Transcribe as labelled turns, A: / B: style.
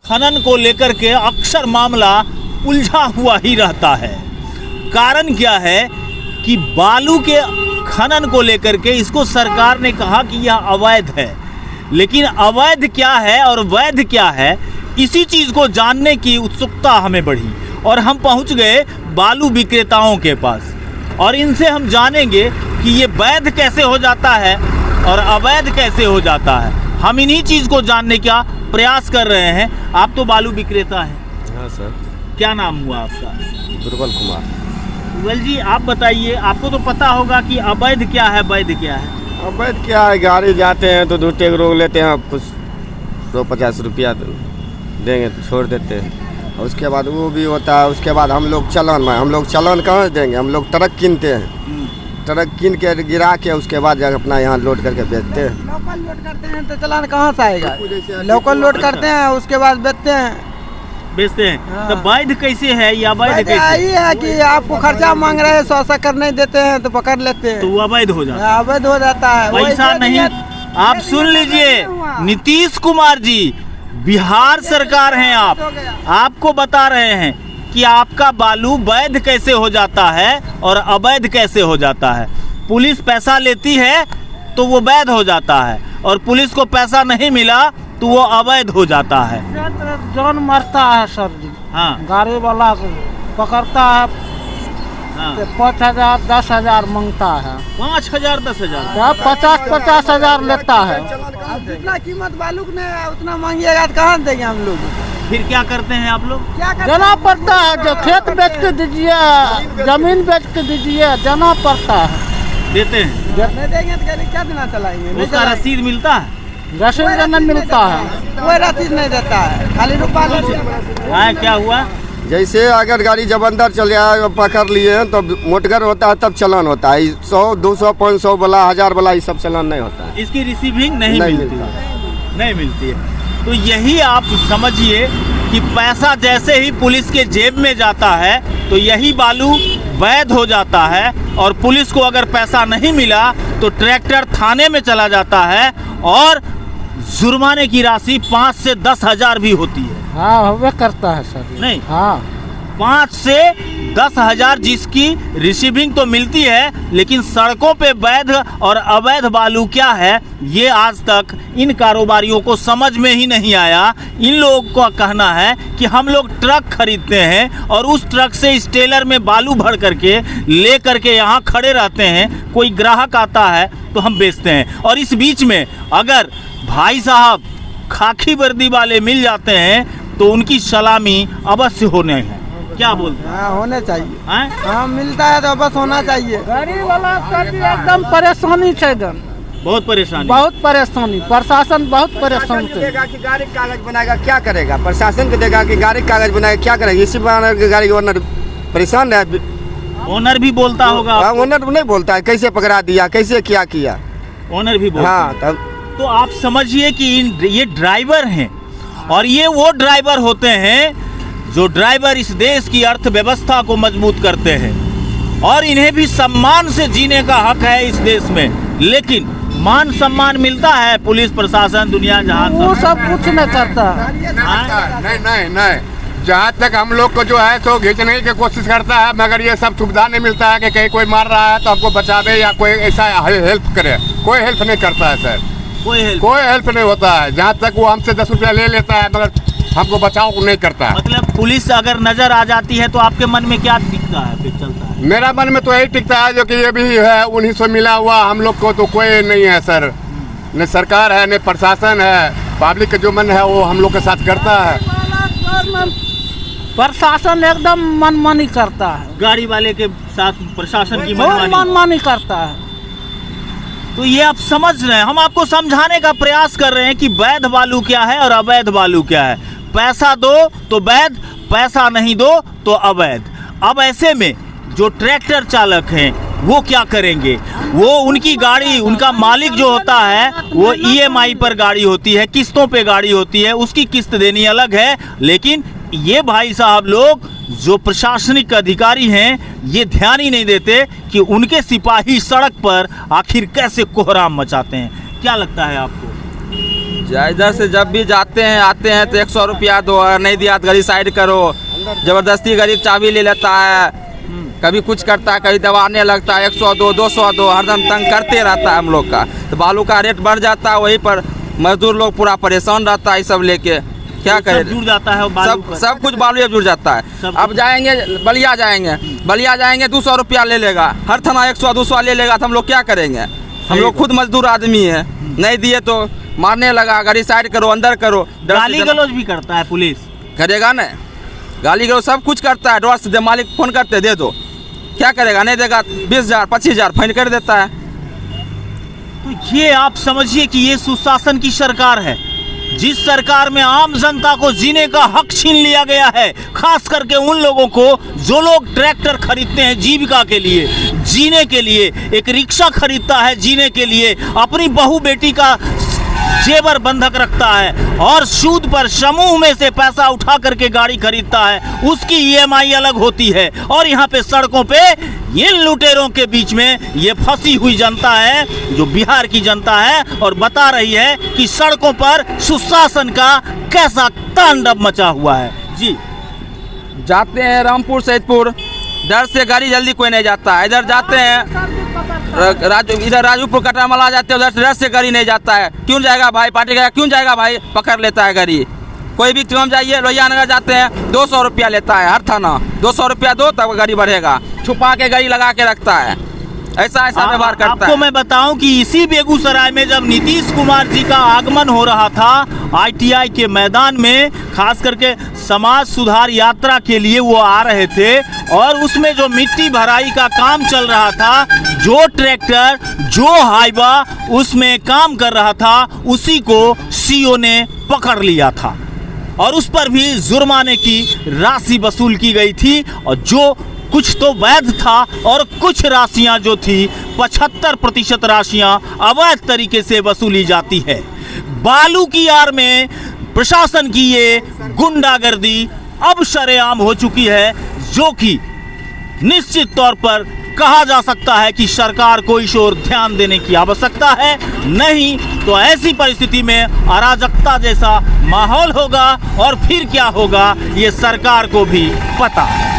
A: खनन को लेकर के अक्सर मामला उलझा हुआ ही रहता है। कारण क्या है कि बालू के खनन को लेकर के इसको सरकार ने कहा कि यह अवैध है, लेकिन अवैध क्या है और वैध क्या है, इसी चीज़ को जानने की उत्सुकता हमें बढ़ी और हम पहुंच गए बालू विक्रेताओं के पास और इनसे हम जानेंगे कि ये वैध कैसे हो जाता है और अवैध कैसे हो जाता है। हम इन्हीं चीज़ को जानने का प्रयास कर रहे हैं। आप तो बालू विक्रेता हैं।
B: हाँ सर।
A: क्या नाम हुआ आपका?
B: दुर्बल कुमार।
A: दुर्बल जी, आप बताइए, आपको तो पता होगा कि अवैध क्या है वैध क्या है।
B: अवैध क्या है, गाड़ी जाते हैं तो दूटे रोक लेते हैं, कुछ 150 रुपया देंगे तो छोड़ देते हैं और उसके बाद वो भी होता है। उसके बाद हम लोग चालान कहाँ से देंगे, हम लोग ट्रक कीनते हैं, ट्रक कीन के गिरा के उसके बाद जाकर अपना यहाँ लोड करके बेचते हैं।
C: लोकल लोड करते हैं तो चालान कहाँ से आएगा? लोकल लोड करते हैं उसके बाद बेचते हैं।
A: हाँ। तो वैध कैसे है या वैध कैसे?
C: यही है कि आपको खर्चा मांग रहे हैं, 100 कर नहीं देते हैं तो पकड़ लेते हैं,
A: तो वो अवैध हो जाता है।
C: अवैध हो जाता है।
A: पैसा नहीं। आप सुन लीजिए, नीतीश कुमार जी बिहार सरकार हैं, आपको बता रहे हैं कि आपका बालू वैध कैसे हो जाता है और अवैध कैसे हो जाता है। पुलिस पैसा लेती है तो वो वैध हो जाता है और पुलिस को पैसा नहीं मिला तो वो अवैध हो जाता है।
C: जौन मरता है सर जी,
A: हाँ,
C: गाड़ी वाला पकड़ता है,
A: हाँ।
C: 5,000 10,000 मांगता है,
A: 5,000 10,000
C: 50,000 लेता है। जितना कीमत बालू ने उतना मांगिएगा तो कहाँ देंगे हम लोग?
A: फिर क्या करते हैं आप लोग?
C: देना पड़ता है, जो खेत बेच के दीजिए, जमीन बेच के दीजिए, देना पड़ता है।
A: देते हैं?
C: नहीं देंगे तो क्या देना चलाएंगे?
A: उसका रसीद मिलता है?
C: रसीद नहीं मिलता है, कोई रसीद नहीं देता है, खाली रुपया।
A: क्या हुआ?
B: जैसे अगर गाड़ी जब अंदर चल जाए पकड़ लिए हैं तो मोटगर होता है तब चालान होता है। 100 200 500 वाला 1000 वाला ये सब चालान नहीं होता है।
A: इसकी रिसीविंग नहीं मिलती है। तो यही आप समझिए कि पैसा जैसे ही पुलिस के जेब में जाता है तो यही बालू वैध हो जाता है और पुलिस को अगर पैसा नहीं मिला तो ट्रैक्टर थाने में चला जाता है और जुर्माने की राशि 5 से 10,000 भी होती है।
C: हाँ, होवे करता है सर।
A: नहीं,
C: हाँ,
A: 5 से 10,000 जिसकी रिसीविंग तो मिलती है, लेकिन सड़कों पे वैध और अवैध बालू क्या है ये आज तक इन कारोबारियों को समझ में ही नहीं आया। इन लोगों का कहना है कि हम लोग ट्रक खरीदते हैं और उस ट्रक से इस टेलर में बालू भर करके ले करके यहाँ खड़े रहते हैं, कोई ग्राहक आता है तो हम बेचते हैं। और इस बीच में अगर भाई साहब खाकी वर्दी वाले मिल जाते हैं तो उनकी सलामी अवश्य होने है। क्या बोलते हैं?
C: होने चाहिए।
A: हाँ,
C: मिलता है तो बस होना चाहिए। गाड़ी वाला एकदम परेशानी है,
A: बहुत परेशानी,
C: प्रशासन बहुत परेशान
B: देगा कि गाड़ी कागज बनाएगा, क्या करेगा? प्रशासन को देगा कि गाड़ी कागज बनाएगा, क्या करेगा? इसी बनाने गाड़ी ओनर परेशान है।
A: ओनर भी बोलता होगा?
B: ओनर नहीं बोलता है, कैसे पकड़ा दिया, कैसे क्या किया,
A: ओनर भी बोलता।
B: हाँ, तब
A: तो आप समझिए कि ये ड्राइवर हैं और ये वो ड्राइवर होते हैं जो ड्राइवर इस देश की अर्थव्यवस्था को मजबूत करते हैं और इन्हें भी सम्मान से जीने का हक है इस देश में। लेकिन मान सम्मान मिलता है पुलिस प्रशासन दुनिया जहां
C: वो सब कुछ नहीं करता।
D: नहीं, जहाँ तक हम लोग को जो है सो खींचने की कोशिश करता है, मगर ये सब सुविधा नहीं मिलता है कि कहीं कोई मार रहा है तो हमको बचा दे या कोई ऐसा हेल्प करे। कोई हेल्प नहीं करता है सर, कोई हेल्प नहीं होता है। जहाँ तक वो हमसे 10 रुपया ले लेता है मगर हमको बचाव नहीं करता है।
A: मतलब पुलिस अगर नजर आ जाती है तो आपके मन में क्या दिखता है, फिर चलता है?
D: मेरा मन में तो यही टिकता है जो कि ये भी है, उन्हीं से मिला हुआ, हम लोग को तो कोई नहीं है सर। न सरकार है न प्रशासन है, पब्लिक का जो मन है वो हम लोग के साथ करता है।
C: प्रशासन एकदम मनमानी करता है,
A: गाड़ी वाले के साथ प्रशासन की
C: मनमानी करता है।
A: तो ये आप समझ रहे हैं, हम आपको समझाने का प्रयास कर रहे हैं कि वैध बालू क्या है और अवैध बालू क्या है। पैसा दो तो वैध, पैसा नहीं दो तो अवैध। अब ऐसे में जो ट्रैक्टर चालक हैं वो क्या करेंगे? वो उनकी गाड़ी, उनका मालिक जो होता है वो EMI पर गाड़ी होती है, किस्तों पे गाड़ी होती है, उसकी किस्त देनी अलग है। लेकिन ये भाई साहब लोग जो प्रशासनिक अधिकारी हैं ये ध्यान ही नहीं देते कि उनके सिपाही सड़क पर आखिर कैसे कोहराम मचाते हैं। क्या लगता है आपको?
E: इधर से जब भी जाते हैं आते हैं तो 100 रुपया दो, अगर नहीं दिया तो गाड़ी साइड करो। जबरदस्ती गाड़ी चाबी ले लेता है, कभी कुछ करता है, कभी दबाने लगता है, 100 दो, 200 दो, हरदम तंग करते रहता है हम लोग का। तो बालू का रेट बढ़ जाता है, वहीं पर मजदूर लोग पूरा परेशान रहता है। सब लेके क्या करें,
A: जुड़ जाता है बालू पर।
E: सब कुछ बालू अब जुड़ जाता है। अब जाएंगे बलिया जाएंगे 200 रुपया ले लेगा, हर थाना 100 200 ले लेगा, तो हम लोग क्या करेंगे? हम लोग खुद मजदूर आदमी है, नहीं दिए तो मारने लगा, गाड़ी साइड करो, अंदर करो।
A: गाली गलौज भी करता है पुलिस,
E: करेगा ना, गाली गलौज सब कुछ करता है। डर से मालिक फोन करते दे दो, क्या करेगा? नहीं देगा 20,000 25,000 फाइन कर देता है।
A: तो ये आप समझिए कि ये सुशासन की सरकार है, जिस सरकार में आम जनता को जीने का हक छीन लिया गया है। खास करके उन लोगों को जो लोग ट्रैक्टर खरीदते हैं जीविका के लिए, जीने के लिए, एक रिक्शा खरीदता है जीने के लिए, अपनी बहू बेटी का जेवर बंधक रखता है और सूद पर समूह में से पैसा उठा करके गाड़ी खरीदता है, उसकी EMI अलग होती है। और यहाँ पे सड़कों पे इन लुटेरों के बीच में ये फंसी हुई जनता है, जो बिहार की जनता है, और बता रही है कि सड़कों पर सुशासन का कैसा तांडव मचा हुआ है। जी
E: जाते हैं रामपुर सैदपुर, डर से गाड़ी जल्दी कोई नहीं जाता है। इधर जाते हैं इधर राजूपुर कटरामला जाते हैं, उधर से डर से गाड़ी नहीं जाता है। क्यों जाएगा भाई, पार्टी का क्यों जाएगा भाई, पकड़ लेता है गाड़ी। कोई भी क्यों जाइए, लोहिया नगर जाते हैं 200 रुपया लेता है हर थाना, 200 रुपया दो तब गाड़ी बढ़ेगा, छुपा के गाड़ी लगा के रखता है, ऐसा व्यवहार करता है।
A: आपको मैं बताऊं कि इसी बेगूसराय में जब नीतीश कुमार जी का आगमन हो रहा था ITI के मैदान में, खास करके समाज सुधार यात्रा के लिए वो आ रहे थे, और उसमें जो मिट्टी भराई का काम चल रहा था, जो ट्रैक्टर जो हाईवा उसमें काम कर रहा था, उसी को CO ने पकड़ लिया था और उस पर भी जुर्माने की राशि वसूल की गई थी। और जो कुछ तो वैध था और कुछ राशियां जो थी 75% राशियां अवैध तरीके से वसूली जाती है। बालू की आड़ में प्रशासन की ये गुंडागर्दी अब शरेआम हो चुकी है, जो कि निश्चित तौर पर कहा जा सकता है कि सरकार को इस ओर ध्यान देने की आवश्यकता है। नहीं तो ऐसी परिस्थिति में अराजकता जैसा माहौल होगा, और फिर क्या होगा ये सरकार को भी पता है।